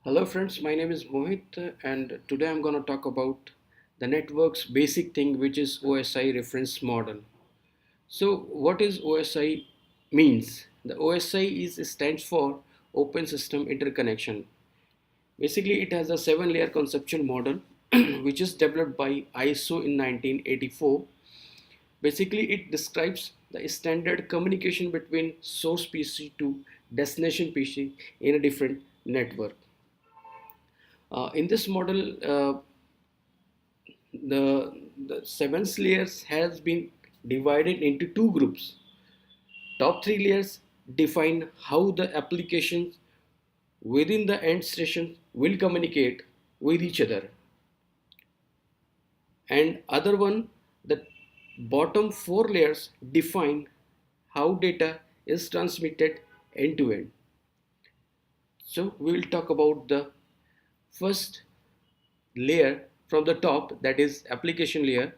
Hello friends, my name is Mohit and today I'm going to talk about the network's basic thing which is OSI reference model. So what is OSI means? The OSI stands for Open System Interconnection. Basically it has a 7-layer conceptual model which is developed by ISO in 1984. Basically it describes the standard communication between source PC to destination PC in a different network. In this model, the seven layers has been divided into two groups. Top three layers define how the applications within the end station will communicate with each other, and other one, the bottom four layers define how data is transmitted end to end. So we will talk about the first layer from the top, that is application layer.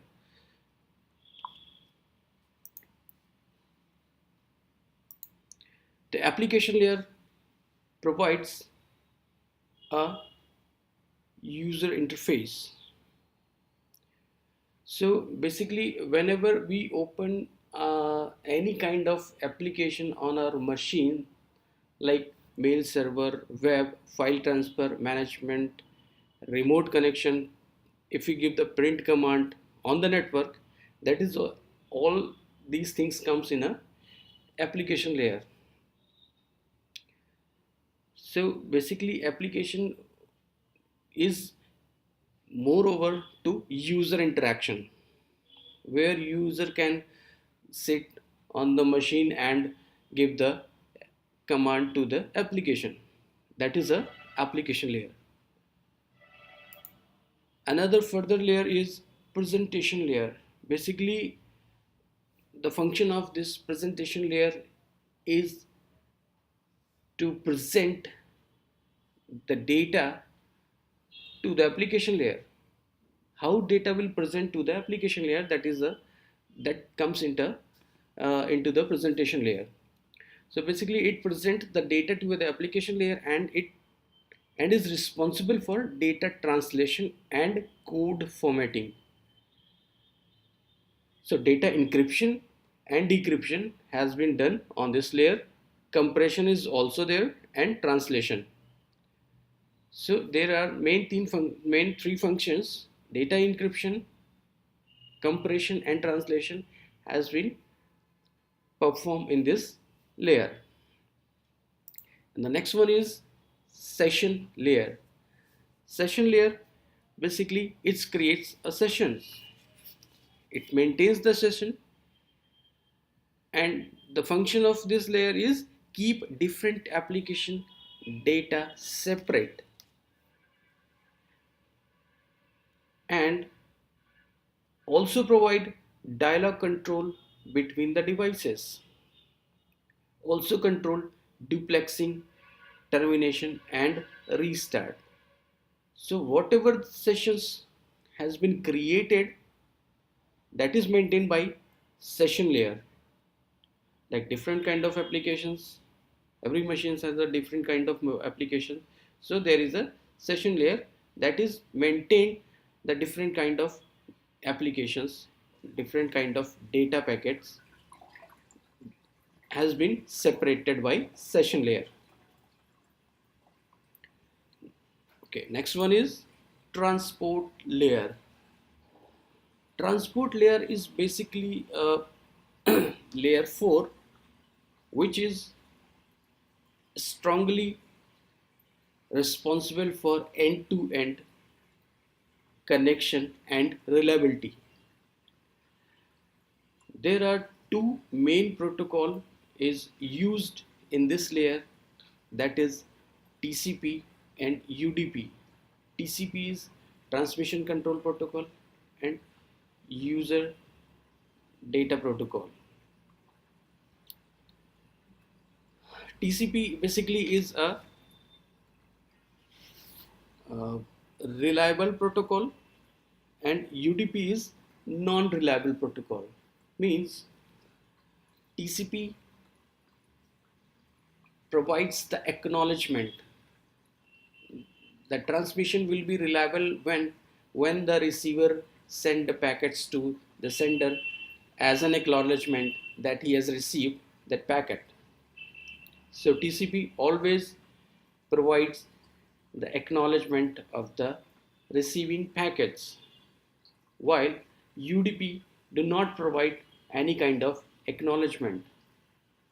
The application layer provides a user interface. So basically, whenever we open any kind of application on our machine, like mail server, web, file transfer management, remote connection, if we give the print command on the network, that is all these things comes in a application layer. So basically, application is moreover to user interaction, where user can sit on the machine and give the command to the application. That is a application layer. Another further layer is presentation layer. Basically, the function of this presentation layer is to present the data to the application layer. How data will present to the application layer, that comes into the presentation layer. So basically it presents the data to the application layer, and is responsible for data translation and code formatting. So data encryption and decryption has been done on this layer. Compression is also there, and translation. So there are main three functions: data encryption, compression, and translation has been performed in this layer. And the next one is session layer. Session layer, basically it creates a session. It maintains the session, and the function of this layer is keep different application data separate, and also provide dialog control between the devices, also control duplexing, termination, and restart. So whatever sessions has been created, that is maintained by session layer. Like different kind of applications, every machine has a different kind of application, so there is a session layer that is maintained the different kind of applications, different kind of data packets has been separated by session layer. Okay, next one is transport layer. Transport layer is basically layer 4, which is strongly responsible for end-to-end connection and reliability. There are two main protocol is used in this layer, that is TCP and UDP. TCP is transmission control protocol, and user data protocol. TCP basically is a reliable protocol, and UDP is non-reliable protocol. Means TCP provides the acknowledgement The transmission will be reliable when the receiver send the packets to the sender as an acknowledgement that he has received that packet. So TCP always provides the acknowledgement of the receiving packets, while UDP do not provide any kind of acknowledgement.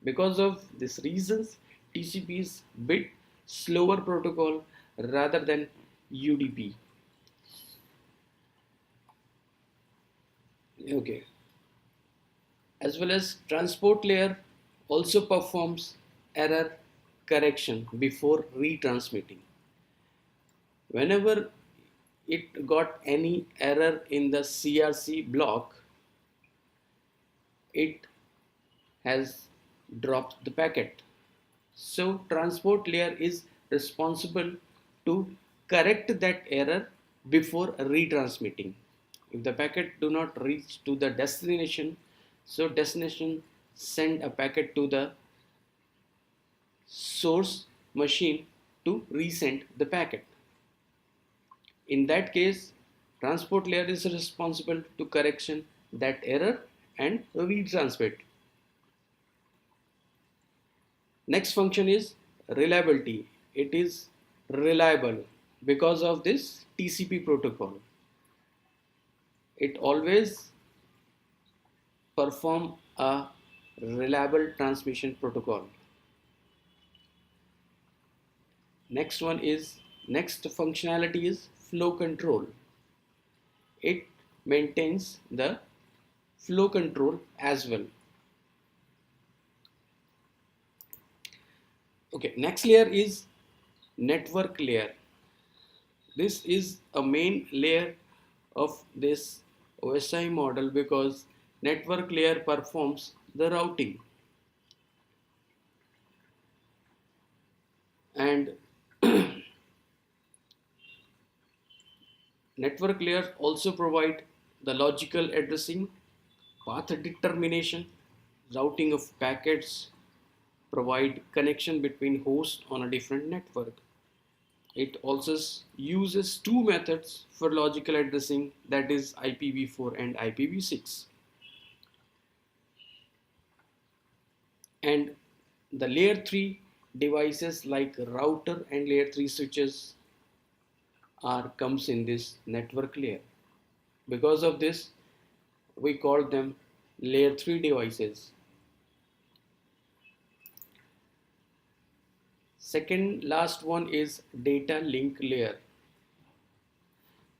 Because of these reasons, TCP is bit slower protocol rather than UDP. Okay. As well as transport layer also performs error correction before retransmitting. Whenever it got any error in the CRC block, it has dropped the packet. So transport layer is responsible to correct that error before retransmitting. If the packet do not reach to the destination, so destination send a packet to the source machine to resend the packet. In that case, transport layer is responsible to correction that error and retransmit. Next function is reliability. It is reliable because of this TCP protocol. It always perform a reliable transmission protocol. Next functionality is flow control. It maintains the flow control as well. Okay, next layer is network layer. This is a main layer of this OSI model because network layer performs the routing, and network layers also provide the logical addressing, path determination, routing of packets, provide connection between hosts on a different network. It also uses two methods for logical addressing, that is IPv4 and IPv6. And the layer 3 devices like router and layer 3 switches are comes in this network layer. Because of this, we call them layer 3 devices. Second last one is data link layer.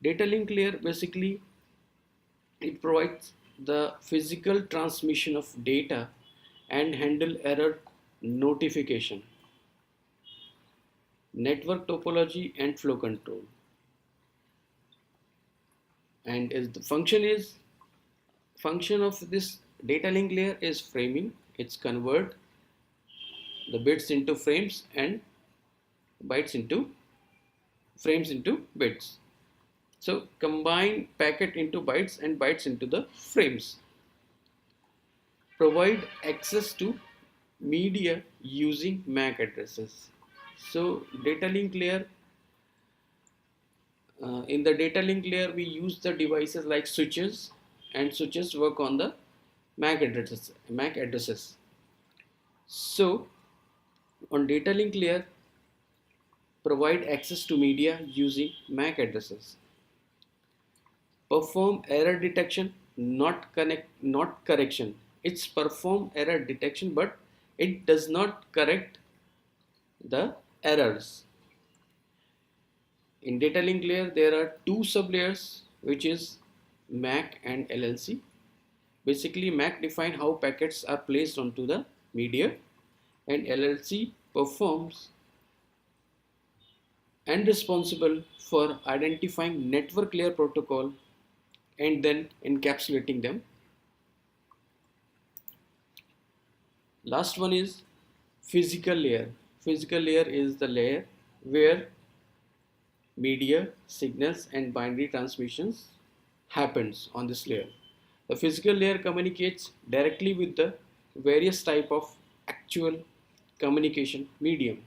Data link layer basically it provides the physical transmission of data and handle error notification, network topology and flow control. And is the function of this data link layer is framing. It's convert the bits into frames and bytes into frames into bits. So combine packet into bytes and bytes into the frames. Provide access to media using MAC addresses. So data link layer, in the data link layer we use the devices like switches, and switches work on the MAC addresses. So on data link layer provide access to media using MAC addresses. Perform error detection, not correction. It's perform error detection, but it does not correct the errors. In data link layer, there are two sublayers, which is MAC and LLC. Basically, MAC define how packets are placed onto the media, and LLC performs and responsible for identifying network layer protocol and then encapsulating them. Last one is physical layer. Physical layer is the layer where media, signals and binary transmissions happens on this layer. The physical layer communicates directly with the various type of actual communication medium.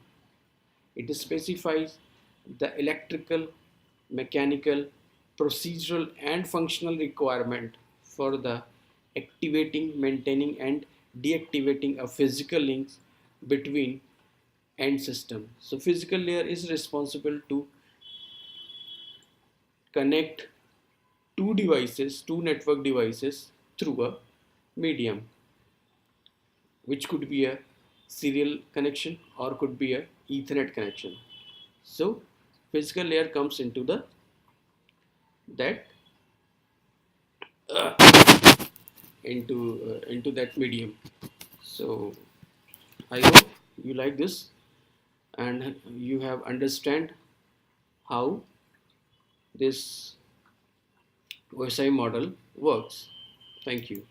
It specifies the electrical, mechanical, procedural and functional requirement for the activating, maintaining and deactivating a physical links between end system. So physical layer is responsible to connect two network devices through a medium, which could be a serial connection or could be a Ethernet connection. So physical layer comes into the that into that medium. So I hope you like this and you have understand how this OSI model works. Thank you.